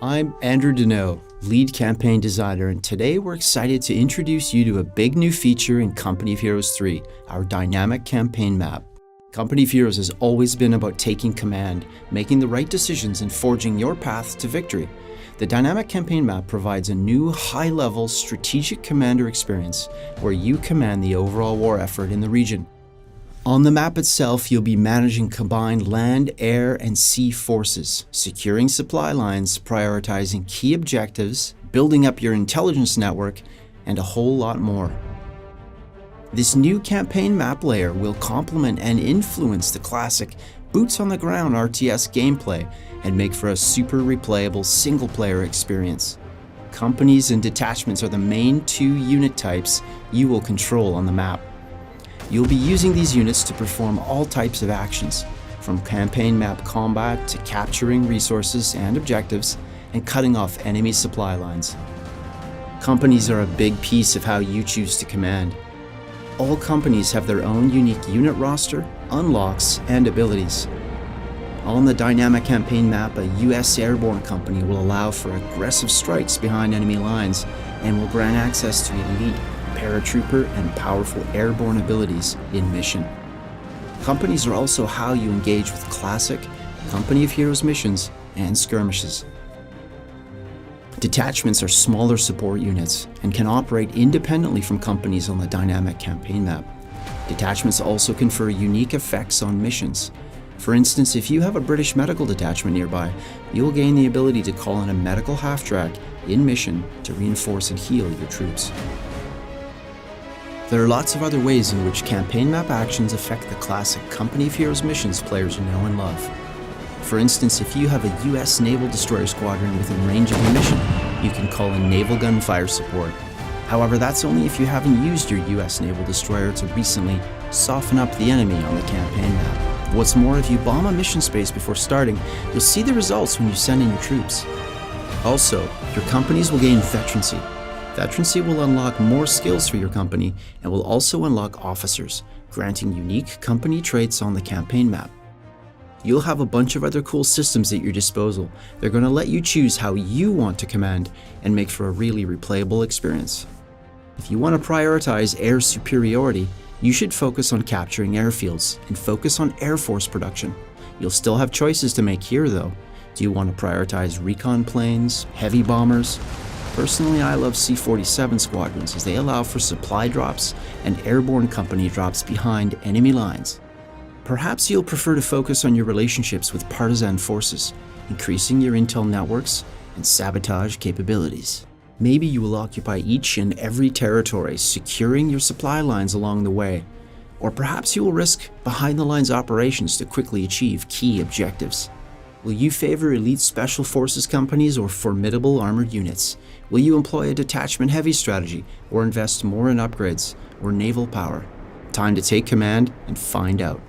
I'm Andrew Deneau, lead campaign designer, and today we're excited to introduce you to a big new feature in Company of Heroes 3, our dynamic campaign map. Company of Heroes has always been about taking command, making the right decisions, and forging your path to victory. The dynamic campaign map provides a new high-level strategic commander experience where you command the overall war effort in the region. On the map itself, you'll be managing combined land, air, and sea forces, securing supply lines, prioritizing key objectives, building up your intelligence network, and a whole lot more. This new campaign map layer will complement and influence the classic boots-on-the-ground RTS gameplay and make for a super replayable single-player experience. Companies and detachments are the main two unit types you will control on the map. You'll be using these units to perform all types of actions, from campaign map combat to capturing resources and objectives and cutting off enemy supply lines. Companies are a big piece of how you choose to command. All companies have their own unique unit roster, unlocks, and abilities. On the dynamic campaign map, a US airborne company will allow for aggressive strikes behind enemy lines and will grant access to elite paratrooper and powerful airborne abilities in mission. Companies are also how you engage with classic Company of Heroes missions and skirmishes. Detachments are smaller support units and can operate independently from companies on the dynamic campaign map. Detachments also confer unique effects on missions. For instance, if you have a British medical detachment nearby, you'll gain the ability to call in a medical half-track in mission to reinforce and heal your troops. There are lots of other ways in which campaign map actions affect the classic Company of Heroes missions players know and love. For instance, if you have a US Naval Destroyer Squadron within range of your mission, you can call in Naval Gunfire support. However, that's only if you haven't used your US Naval Destroyer to recently soften up the enemy on the campaign map. What's more, if you bomb a mission space before starting, you'll see the results when you send in your troops. Also, your companies will gain veterancy. Veterancy will unlock more skills for your company and will also unlock officers, granting unique company traits on the campaign map. You'll have a bunch of other cool systems at your disposal. They're going to let you choose how you want to command and make for a really replayable experience. If you want to prioritize air superiority, you should focus on capturing airfields and focus on Air Force production. You'll still have choices to make here though. Do you want to prioritize recon planes, heavy bombers? Personally, I love C-47 squadrons as they allow for supply drops and airborne company drops behind enemy lines. Perhaps you'll prefer to focus on your relationships with partisan forces, increasing your intel networks and sabotage capabilities. Maybe you will occupy each and every territory, securing your supply lines along the way. Or perhaps you will risk behind-the-lines operations to quickly achieve key objectives. Will you favor elite special forces companies or formidable armored units? Will you employ a detachment heavy strategy or invest more in upgrades or naval power? Time to take command and find out.